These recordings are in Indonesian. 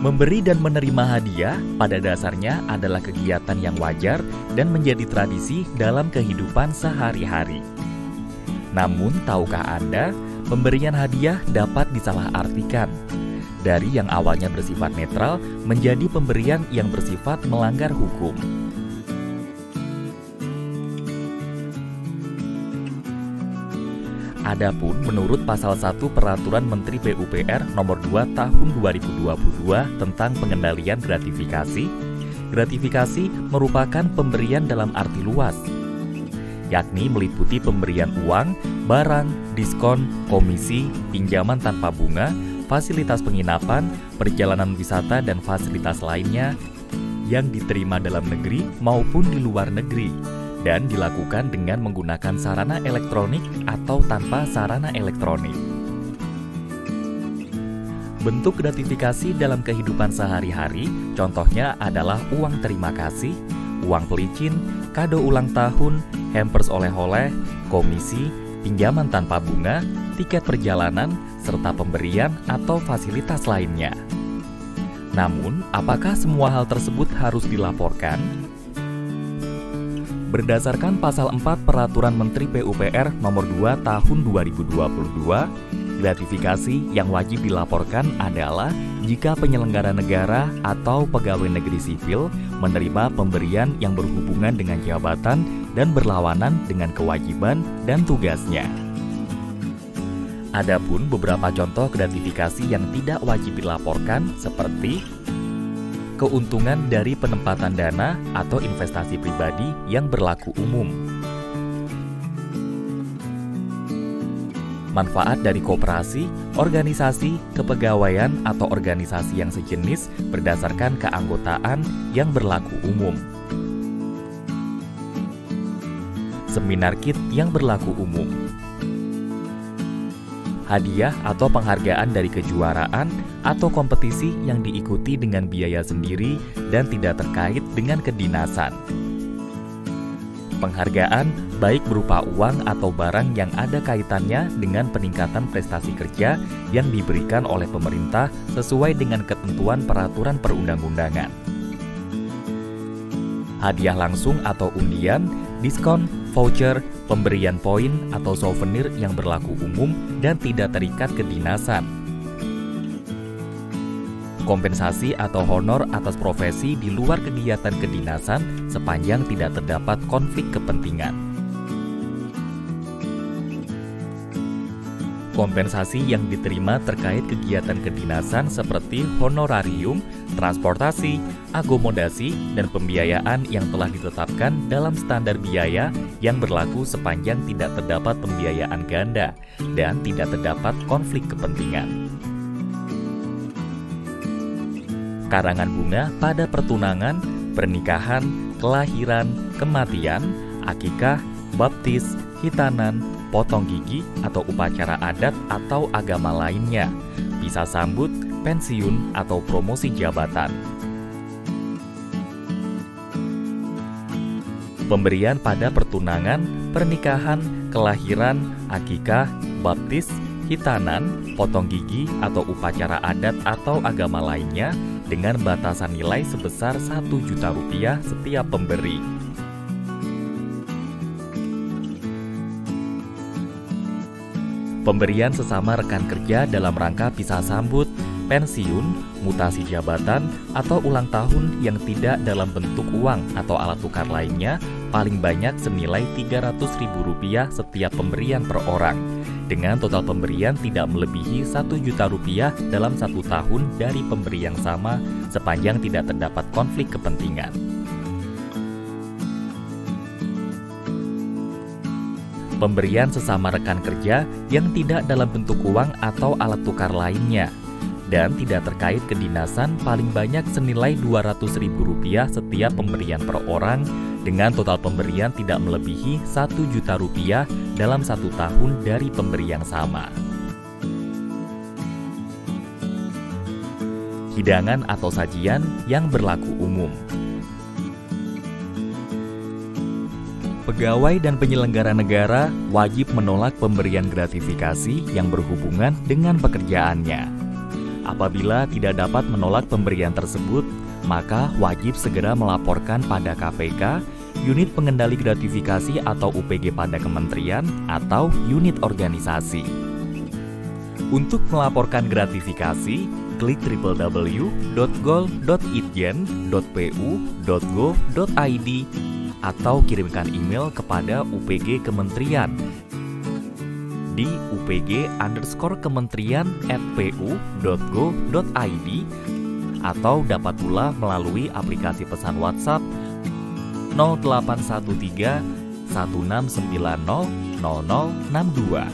Memberi dan menerima hadiah pada dasarnya adalah kegiatan yang wajar dan menjadi tradisi dalam kehidupan sehari-hari. Namun, tahukah Anda, pemberian hadiah dapat disalahartikan. Dari yang awalnya bersifat netral menjadi pemberian yang bersifat melanggar hukum. Adapun menurut pasal 1 Peraturan Menteri PUPR nomor 2 tahun 2022 tentang pengendalian gratifikasi, gratifikasi merupakan pemberian dalam arti luas, yakni meliputi pemberian uang, barang, diskon, komisi, pinjaman tanpa bunga, fasilitas penginapan, perjalanan wisata dan fasilitas lainnya yang diterima dalam negeri maupun di luar negeri, dan dilakukan dengan menggunakan sarana elektronik atau tanpa sarana elektronik. Bentuk gratifikasi dalam kehidupan sehari-hari contohnya adalah uang terima kasih, uang pelicin, kado ulang tahun, hampers oleh-oleh, komisi, pinjaman tanpa bunga, tiket perjalanan, serta pemberian atau fasilitas lainnya. Namun, apakah semua hal tersebut harus dilaporkan? Berdasarkan pasal 4 Peraturan Menteri PUPR nomor 2 tahun 2022, gratifikasi yang wajib dilaporkan adalah jika penyelenggara negara atau pegawai negeri sipil menerima pemberian yang berhubungan dengan jabatan dan berlawanan dengan kewajiban dan tugasnya. Adapun beberapa contoh gratifikasi yang tidak wajib dilaporkan seperti keuntungan dari penempatan dana atau investasi pribadi yang berlaku umum, manfaat dari koperasi, organisasi, kepegawaian atau organisasi yang sejenis berdasarkan keanggotaan yang berlaku umum, seminar kit yang berlaku umum, hadiah atau penghargaan dari kejuaraan atau kompetisi yang diikuti dengan biaya sendiri dan tidak terkait dengan kedinasan. Penghargaan baik berupa uang atau barang yang ada kaitannya dengan peningkatan prestasi kerja yang diberikan oleh pemerintah sesuai dengan ketentuan peraturan perundang-undangan. Hadiah langsung atau undian, diskon, voucher, pemberian poin atau souvenir yang berlaku umum dan tidak terikat kedinasan. Kompensasi atau honor atas profesi di luar kegiatan kedinasan sepanjang tidak terdapat konflik kepentingan. Kompensasi yang diterima terkait kegiatan kedinasan seperti honorarium, transportasi, akomodasi, dan pembiayaan yang telah ditetapkan dalam standar biaya yang berlaku sepanjang tidak terdapat pembiayaan ganda dan tidak terdapat konflik kepentingan. Karangan bunga pada pertunangan, pernikahan, kelahiran, kematian, akikah, baptis, hitanan, potong gigi atau upacara adat atau agama lainnya, pisah sambut, pensiun atau promosi jabatan. Pemberian pada pertunangan, pernikahan, kelahiran, akikah, baptis, hitanan, potong gigi atau upacara adat atau agama lainnya dengan batasan nilai sebesar Rp1 juta setiap pemberi. Pemberian sesama rekan kerja dalam rangka pisah sambut, pensiun, mutasi jabatan, atau ulang tahun yang tidak dalam bentuk uang atau alat tukar lainnya paling banyak senilai Rp300.000 setiap pemberian per orang, dengan total pemberian tidak melebihi Rp1 juta dalam 1 tahun dari pemberi yang sama sepanjang tidak terdapat konflik kepentingan. Pemberian sesama rekan kerja yang tidak dalam bentuk uang atau alat tukar lainnya dan tidak terkait kedinasan paling banyak senilai Rp200.000 setiap pemberian per orang dengan total pemberian tidak melebihi Rp1 juta dalam 1 tahun dari pemberi yang sama. Hidangan atau sajian yang berlaku umum. Pegawai dan penyelenggara negara wajib menolak pemberian gratifikasi yang berhubungan dengan pekerjaannya. Apabila tidak dapat menolak pemberian tersebut, maka wajib segera melaporkan pada KPK, unit pengendali gratifikasi atau UPG pada kementerian atau unit organisasi. Untuk melaporkan gratifikasi, klik www.gol.itjen.pu.go.id atau kirimkan email kepada UPG Kementerian di upg_kementerian@pu.go.id atau dapat pula melalui aplikasi pesan WhatsApp 0813 1690 0062.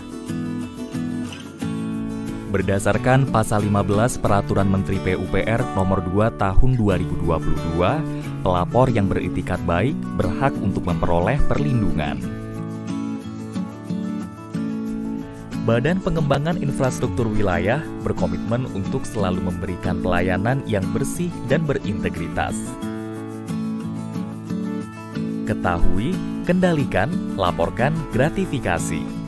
Berdasarkan Pasal 15 Peraturan Menteri PUPR Nomor 2 Tahun 2022, pelapor yang beritikat baik berhak untuk memperoleh perlindungan. Badan Pengembangan Infrastruktur Wilayah berkomitmen untuk selalu memberikan pelayanan yang bersih dan berintegritas. Ketahui, kendalikan, laporkan gratifikasi.